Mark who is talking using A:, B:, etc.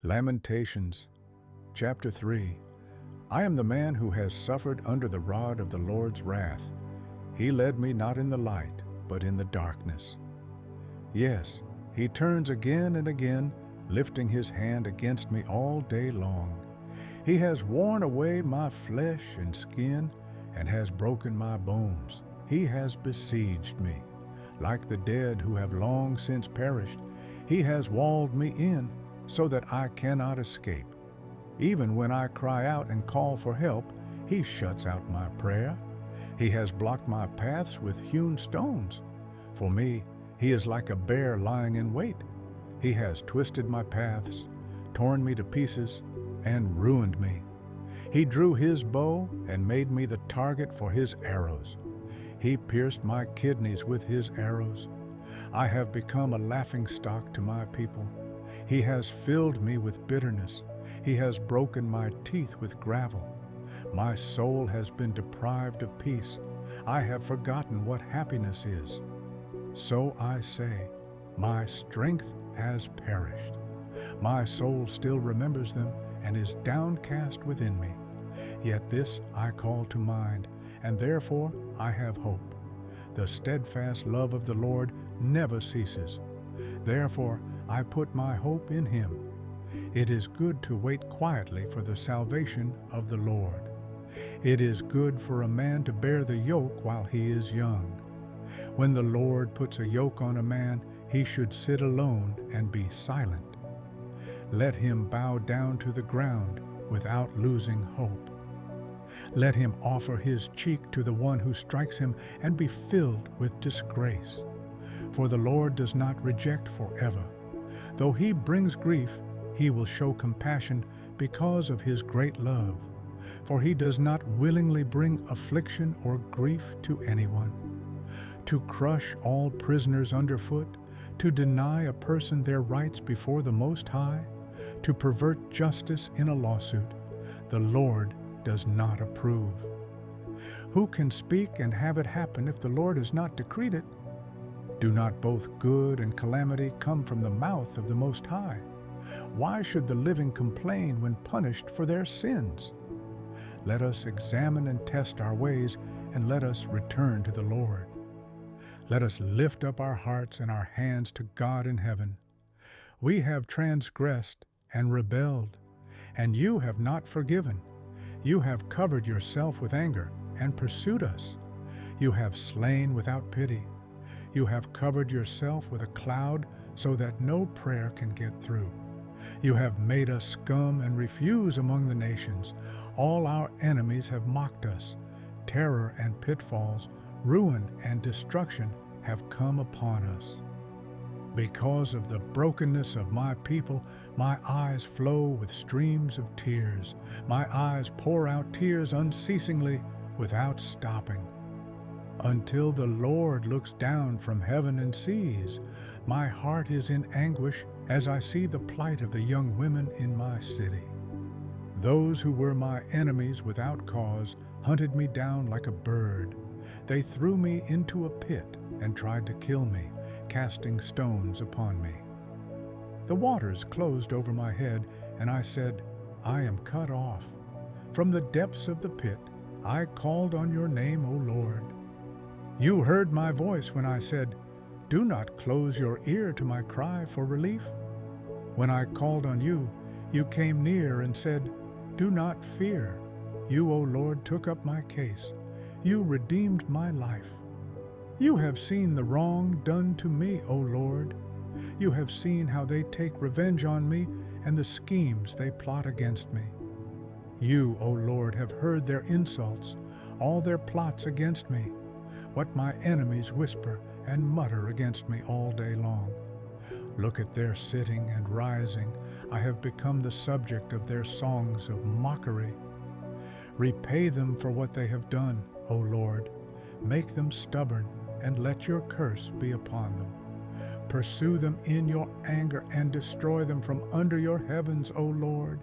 A: Lamentations, chapter 3. I am the man who has suffered under the rod of the Lord's wrath. He led me not in the light, but in the darkness. Yes, he turns again and again, lifting his hand against me all day long. He has worn away my flesh and skin, and has broken my bones. He has besieged me. Like the dead who have long since perished, he has walled me in, so that I cannot escape. Even when I cry out and call for help, he shuts out my prayer. He has blocked my paths with hewn stones. For me, he is like a bear lying in wait. He has twisted my paths, torn me to pieces, and ruined me. He drew his bow and made me the target for his arrows. He pierced my kidneys with his arrows. I have become a laughingstock to my people. He has filled me with bitterness. He has broken my teeth with gravel. My soul has been deprived of peace. I have forgotten what happiness is. So I say, my strength has perished. My soul still remembers them and is downcast within me. Yet this I call to mind, and therefore I have hope. The steadfast love of the Lord never ceases. Therefore I put my hope in him. It is good to wait quietly for the salvation of the Lord. It is good for a man to bear the yoke while he is young. When the Lord puts a yoke on a man, he should sit alone and be silent. Let him bow down to the ground without losing hope. Let him offer his cheek to the one who strikes him and be filled with disgrace. For the Lord does not reject forever. Though he brings grief, he will show compassion because of his great love. For he does not willingly bring affliction or grief to anyone. To crush all prisoners underfoot, to deny a person their rights before the Most High, to pervert justice in a lawsuit, the Lord does not approve. Who can speak and have it happen if the Lord has not decreed it? Do not both good and calamity come from the mouth of the Most High? Why should the living complain when punished for their sins? Let us examine and test our ways, and let us return to the Lord. Let us lift up our hearts and our hands to God in heaven. We have transgressed and rebelled, and you have not forgiven. You have covered yourself with anger and pursued us. You have slain without pity. You have covered yourself with a cloud so that no prayer can get through. You have made us scum and refuse among the nations. All our enemies have mocked us. Terror and pitfalls, ruin and destruction have come upon us. Because of the brokenness of my people, my eyes flow with streams of tears. My eyes pour out tears unceasingly without stopping. Until the Lord looks down from heaven and sees, my heart is in anguish as I see the plight of the young women in my city. Those who were my enemies without cause hunted me down like a bird. They threw me into a pit and tried to kill me, casting stones upon me. The waters closed over my head, and I said, I am cut off. From the depths of the pit, I called on your name, O Lord. You heard my voice when I said, do not close your ear to my cry for relief. When I called on you, you came near and said, do not fear. You, O Lord, took up my case. You redeemed my life. You have seen the wrong done to me, O Lord. You have seen how they take revenge on me and the schemes they plot against me. You, O Lord, have heard their insults, all their plots against me, what my enemies whisper and mutter against me all day long. Look at their sitting and rising. I have become the subject of their songs of mockery. Repay them for what they have done, O Lord. Make them stubborn, and let your curse be upon them. Pursue them in your anger and destroy them from under your heavens, O Lord.